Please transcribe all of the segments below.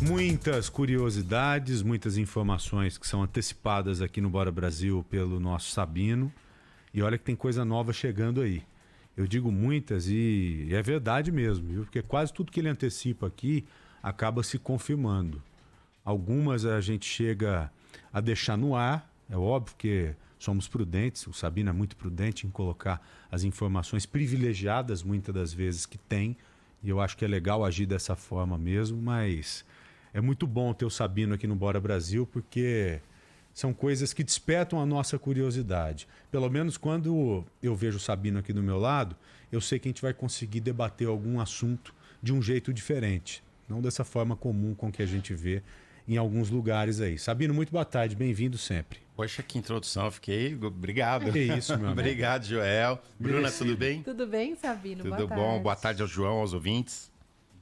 Muitas curiosidades, muitas informações que são antecipadas aqui no Bora Brasil pelo nosso Sabino. E olha que tem coisa nova chegando aí. Eu digo muitas e é verdade mesmo, viu? Porque quase tudo que ele antecipa aqui acaba se confirmando. Algumas a gente chega a deixar no ar, é óbvio que somos prudentes, o Sabino é muito prudente em colocar as informações privilegiadas muitas das vezes que tem, e eu acho que é legal agir dessa forma mesmo, mas é muito bom ter o Sabino aqui no Bora Brasil, porque são coisas que despertam a nossa curiosidade. Pelo menos quando eu vejo o Sabino aqui do meu lado, eu sei que a gente vai conseguir debater algum assunto de um jeito diferente, não dessa forma comum com que a gente vê em alguns lugares aí. Sabino, muito boa tarde, bem-vindo sempre. Poxa, que introdução, eu fiquei... Obrigado. Que isso, meu amigo. Obrigado, Joel. Bruna, Merecido. tudo bem? Tudo bem, Sabino? Tudo bom? Boa tarde ao João, aos ouvintes.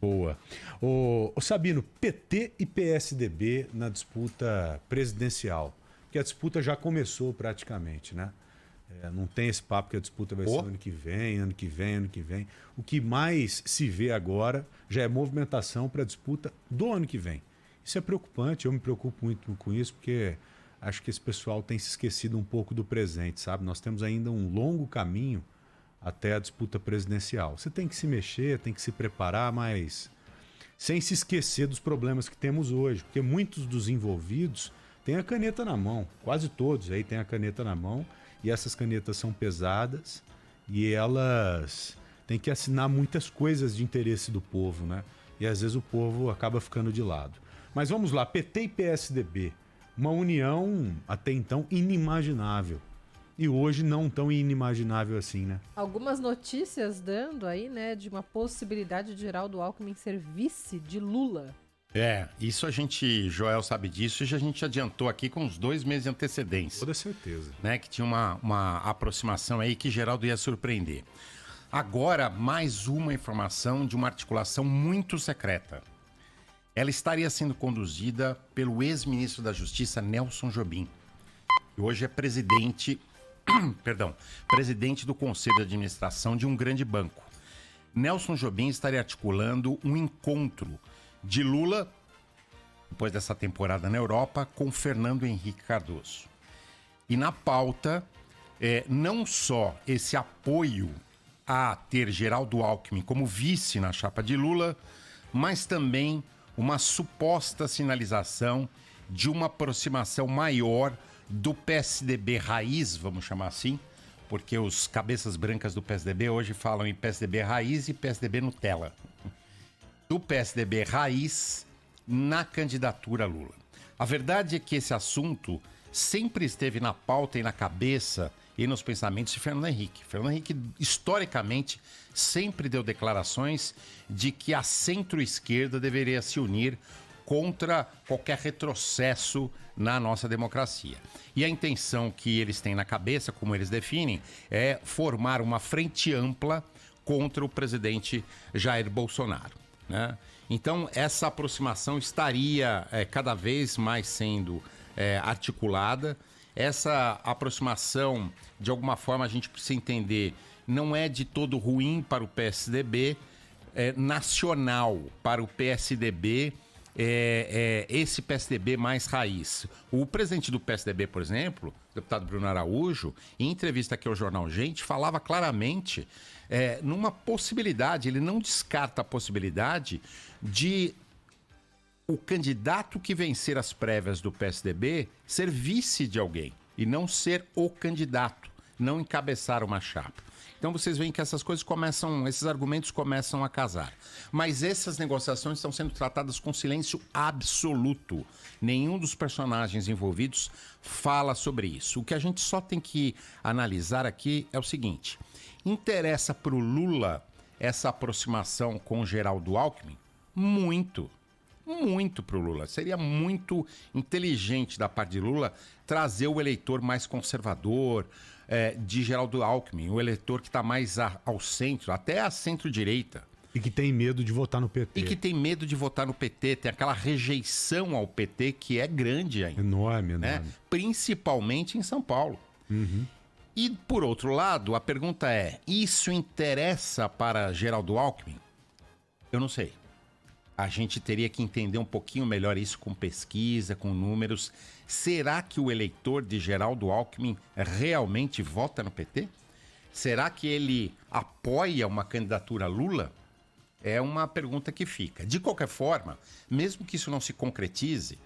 Boa. O Sabino, PT e PSDB na disputa presidencial, porque a disputa já começou praticamente, né? Não tem esse papo que a disputa vai ser ano que vem, ano que vem, ano que vem. O que mais se vê agora já é movimentação para a disputa do ano que vem. Isso é preocupante, eu me preocupo muito com isso, porque acho que esse pessoal tem se esquecido um pouco do presente, sabe? Nós temos ainda um longo caminho até a disputa presidencial. Você tem que se mexer, tem que se preparar, mas sem se esquecer dos problemas que temos hoje, porque muitos dos envolvidos têm a caneta na mão, quase todos aí têm a caneta na mão, e essas canetas são pesadas e elas têm que assinar muitas coisas de interesse do povo, né? E às vezes o povo acaba ficando de lado. Mas vamos lá, PT e PSDB, uma união até então inimaginável. E hoje não tão inimaginável assim, né? Algumas notícias dando aí, né, de uma possibilidade de Geraldo Alckmin ser vice de Lula. Isso a gente, Joel sabe disso, e a gente adiantou aqui com uns 2 meses de antecedência. Toda certeza. Né, que tinha uma aproximação aí que Geraldo ia surpreender. Agora, mais uma informação de uma articulação muito secreta. Ela estaria sendo conduzida pelo ex-ministro da Justiça, Nelson Jobim. Que hoje é presidente do Conselho de Administração de um grande banco. Nelson Jobim estaria articulando um encontro de Lula, depois dessa temporada na Europa, com Fernando Henrique Cardoso. E na pauta, não só esse apoio a ter Geraldo Alckmin como vice na chapa de Lula, mas também uma suposta sinalização de uma aproximação maior do PSDB raiz, vamos chamar assim, porque os cabeças brancas do PSDB hoje falam em PSDB raiz e PSDB Nutella. Do PSDB raiz na candidatura a Lula. A verdade é que esse assunto sempre esteve na pauta e na cabeça e nos pensamentos de Fernando Henrique. Fernando Henrique, historicamente, sempre deu declarações de que a centro-esquerda deveria se unir contra qualquer retrocesso na nossa democracia. E a intenção que eles têm na cabeça, como eles definem, é formar uma frente ampla contra o presidente Jair Bolsonaro, né? Então, essa aproximação estaria cada vez mais sendo articulada. Essa aproximação, de alguma forma, a gente precisa entender, não é de todo ruim para o PSDB, nacional para o PSDB, esse PSDB mais raiz. O presidente do PSDB, por exemplo, o deputado Bruno Araújo, em entrevista aqui ao Jornal Gente, falava claramente numa possibilidade, ele não descarta a possibilidade de o candidato que vencer as prévias do PSDB ser vice de alguém e não ser o candidato, não encabeçar uma chapa. Então vocês veem que esses argumentos começam a casar. Mas essas negociações estão sendo tratadas com silêncio absoluto. Nenhum dos personagens envolvidos fala sobre isso. O que a gente só tem que analisar aqui é o seguinte: interessa para o Lula essa aproximação com Geraldo Alckmin? Muito para o Lula. Seria muito inteligente da parte de Lula trazer o eleitor mais conservador de Geraldo Alckmin, o eleitor que está mais ao centro, até à centro-direita. E que tem medo de votar no PT. E que tem medo de votar no PT, tem aquela rejeição ao PT que é grande ainda. Enorme. Né? Principalmente em São Paulo. Uhum. E, por outro lado, a pergunta é, isso interessa para Geraldo Alckmin? Eu não sei. a gente teria que entender um pouquinho melhor isso com pesquisa, com números. Será que o eleitor de Geraldo Alckmin realmente vota no PT? Será que ele apoia uma candidatura Lula? É uma pergunta que fica. De qualquer forma, mesmo que isso não se concretize,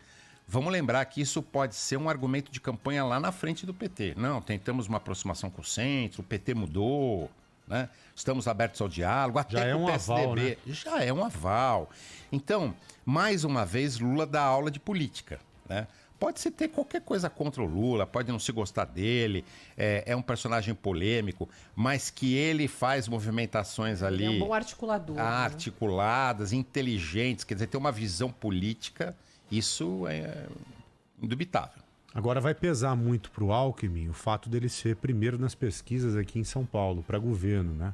vamos lembrar que isso pode ser um argumento de campanha lá na frente do PT. Não, tentamos uma aproximação com o centro, o PT mudou, né? Estamos abertos ao diálogo, até Já é com o um PSDB. aval, né? Já é um aval. Então, mais uma vez, Lula dá aula de política, né? Pode-se ter qualquer coisa contra o Lula, pode não se gostar dele, é um personagem polêmico, mas que ele faz movimentações ali... Ele é um bom articulador. Né? Articuladas, inteligentes, quer dizer, tem uma visão política, isso é indubitável. Agora vai pesar muito pro Alckmin o fato dele ser primeiro nas pesquisas aqui em São Paulo, para governo, né?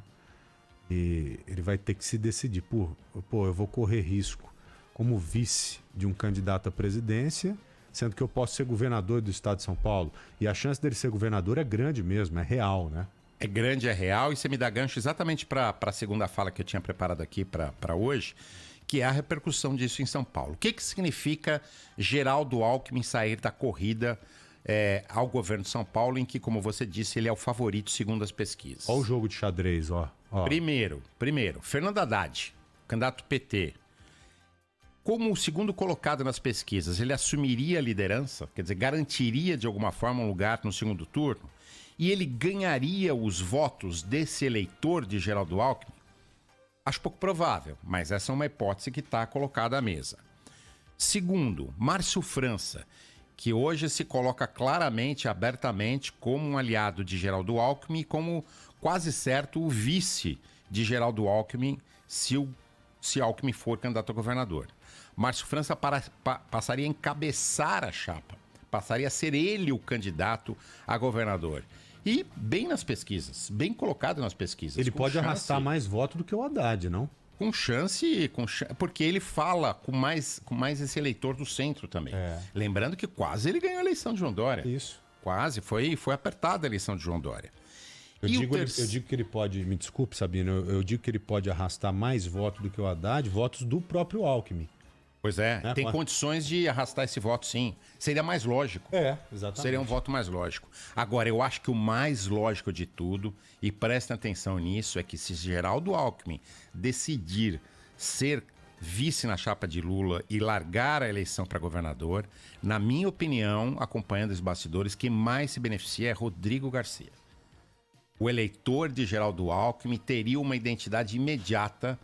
E ele vai ter que se decidir. Pô, eu vou correr risco como vice de um candidato à presidência, sendo que eu posso ser governador do estado de São Paulo. E a chance dele ser governador é grande mesmo, é real, né? É grande, é real, e você me dá gancho exatamente para a segunda fala que eu tinha preparado aqui para hoje, que é a repercussão disso em São Paulo. O que significa Geraldo Alckmin sair da corrida ao governo de São Paulo, em que, como você disse, ele é o favorito segundo as pesquisas? Olha o jogo de xadrez, ó. Primeiro, Fernando Haddad, candidato PT. Como o segundo colocado nas pesquisas, ele assumiria a liderança, quer dizer, garantiria de alguma forma um lugar no segundo turno, e ele ganharia os votos desse eleitor de Geraldo Alckmin? Acho pouco provável, mas essa é uma hipótese que está colocada à mesa. Segundo, Márcio França, que hoje se coloca claramente, abertamente, como um aliado de Geraldo Alckmin e como quase certo o vice de Geraldo Alckmin se Alckmin for candidato a governador. Márcio França passaria a encabeçar a chapa, passaria a ser ele o candidato a governador. E bem nas pesquisas, bem colocado nas pesquisas. Ele pode arrastar mais voto do que o Haddad, não? Com chance, porque ele fala com mais esse eleitor do centro também. Lembrando que quase ele ganhou a eleição de João Dória. Isso. Quase, foi apertada a eleição de João Dória. Eu digo que ele pode, me desculpe, Sabino, eu digo que ele pode arrastar mais votos do que o Haddad, votos do próprio Alckmin. Pois é, tem condições de arrastar esse voto, sim. Seria mais lógico. Exatamente. Seria um voto mais lógico. Agora, eu acho que o mais lógico de tudo, e prestem atenção nisso, é que se Geraldo Alckmin decidir ser vice na chapa de Lula e largar a eleição para governador, na minha opinião, acompanhando os bastidores, quem mais se beneficia é Rodrigo Garcia. O eleitor de Geraldo Alckmin teria uma identidade imediata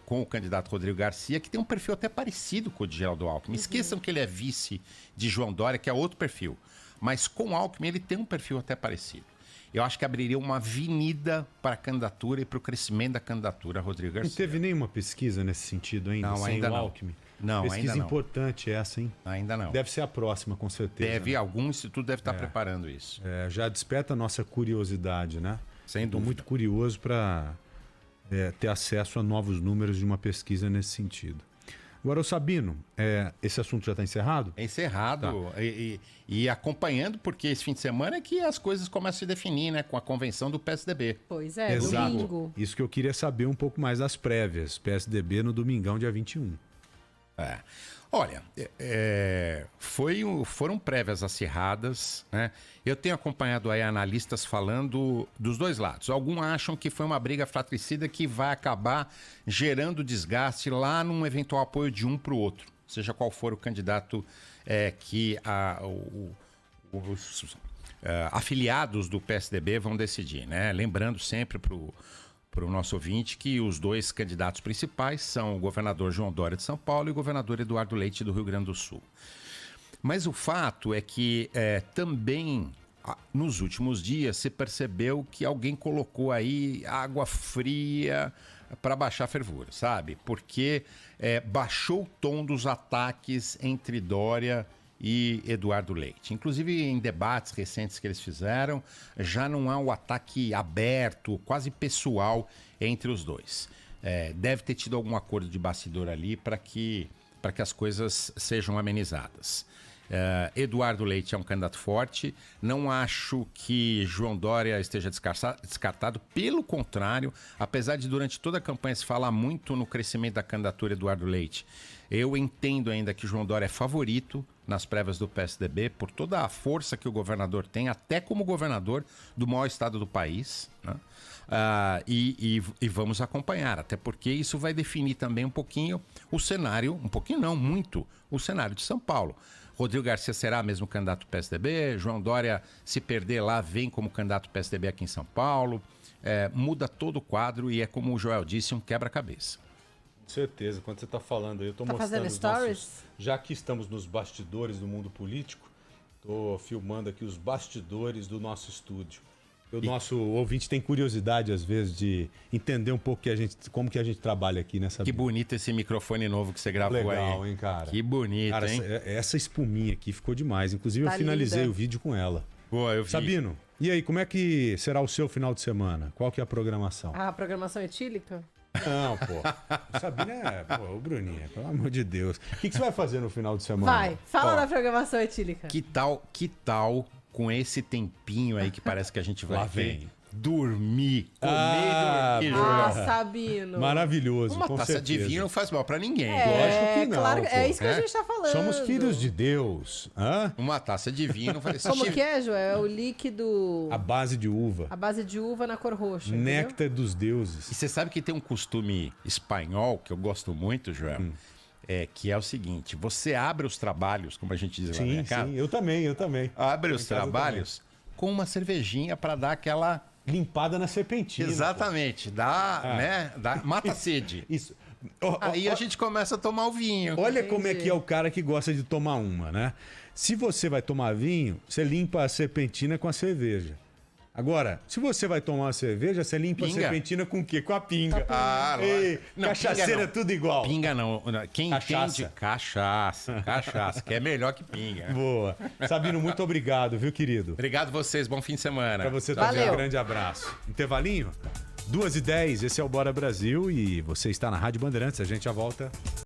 com o candidato Rodrigo Garcia, que tem um perfil até parecido com o de Geraldo Alckmin. Esqueçam que ele é vice de João Dória, que é outro perfil. Mas com o Alckmin ele tem um perfil até parecido. Eu acho que abriria uma avenida para a candidatura e para o crescimento da candidatura a Rodrigo Garcia. Não teve nenhuma pesquisa nesse sentido ainda, não, sem ainda o não. Alckmin? Não, pesquisa ainda não. Importante essa, hein? Ainda não. Deve ser a próxima, com certeza. Algum instituto deve estar preparando isso. Já desperta a nossa curiosidade, né? Sem dúvida. Estou muito curioso para ter acesso a novos números de uma pesquisa nesse sentido. Agora, o Sabino, esse assunto já está encerrado? É encerrado. Tá. E acompanhando, porque esse fim de semana é que as coisas começam a se definir, né? Com a convenção do PSDB. Pois é, Exato. domingo. Isso que eu queria saber um pouco mais das prévias. PSDB no domingão, dia 21. Olha, foram prévias acirradas, né? Eu tenho acompanhado aí analistas falando dos dois lados. Alguns acham que foi uma briga fratricida que vai acabar gerando desgaste lá num eventual apoio de um para o outro, seja qual for o candidato que os afiliados do PSDB vão decidir, né? Lembrando sempre para o nosso ouvinte que os dois candidatos principais são o governador João Dória de São Paulo e o governador Eduardo Leite do Rio Grande do Sul. Mas o fato é que também nos últimos dias se percebeu que alguém colocou aí água fria para baixar a fervura, sabe? Porque baixou o tom dos ataques entre Dória e Eduardo Leite. Inclusive, em debates recentes que eles fizeram, já não há o ataque aberto, quase pessoal, entre os dois. Deve ter tido algum acordo de bastidor ali para que as coisas sejam amenizadas. Eduardo Leite é um candidato forte. Não acho que João Dória esteja descartado. Pelo contrário, apesar de durante toda a campanha se falar muito no crescimento da candidatura Eduardo Leite, eu entendo ainda que João Dória é favorito nas prévias do PSDB por toda a força que o governador tem, até como governador do maior estado do país, né? E vamos acompanhar, até porque isso vai definir também um pouquinho o cenário, um pouquinho não, muito, o cenário de São Paulo. Rodrigo Garcia será mesmo candidato do PSDB, João Dória, se perder lá, vem como candidato do PSDB aqui em São Paulo. Muda todo o quadro e é, como o Joel disse, um quebra-cabeça. Com certeza, quando você está falando aí, eu estou mostrando mostrando fazendo stories? Já que estamos nos bastidores do mundo político, estou filmando aqui os bastidores do nosso estúdio. O nosso ouvinte tem curiosidade, às vezes, de entender um pouco como que a gente trabalha aqui nessa... Que bonito esse microfone novo que você gravou aí. Legal, hein, cara? Que bonito, cara, hein? Essa espuminha aqui ficou demais. Inclusive, Tá eu finalizei linda. o vídeo com ela. Boa, eu vi. Sabino, e aí, como é que será o seu final de semana? Qual que é a programação? A programação etílica? Não, pô. O Sabino o Bruninha, pelo amor de Deus. O que você vai fazer no final de semana? Vai, fala Ó, da programação etílica. Que tal com esse tempinho aí que parece que a gente vai Lá ter? vem. Dormir, comer e dormir, Ah, Joel. Sabino. Maravilhoso, Uma com taça de certeza. vinho não faz mal pra ninguém. Lógico que não, claro, pô. é isso que a gente tá falando. Somos filhos de Deus. Hã? Uma taça de vinho não faz... Como que é, Joel? É o líquido... A base de uva. A base de uva na cor roxa, entendeu? Néctar dos deuses. E você sabe que tem um costume espanhol que eu gosto muito, Joel, que é o seguinte: você abre os trabalhos, como a gente diz lá na minha Sim, casa, sim, eu também. abre os Em casa trabalhos com uma cervejinha pra dar aquela... Limpada na serpentina. Exatamente, mata a sede. Isso. Aí a gente começa a tomar o vinho. Olha como é Entendi. que é o cara que gosta de tomar uma, né? Se você vai tomar vinho, você limpa a serpentina com a cerveja. Agora, se você vai tomar uma cerveja, você limpa Pinga. a serpentina com o quê? Com a pinga. Ah, Ei, lógico. Não, cachaceira pinga é não. tudo igual. Pinga não. Quem Cachaça. entende? Cachaça, que é melhor que pinga. Boa. Sabino, muito obrigado, viu, querido? Obrigado vocês, bom fim de semana. Pra você também, Valeu. um grande abraço. Intervalinho? 2h10, esse é o Bora Brasil e você está na Rádio Bandeirantes. A gente já volta.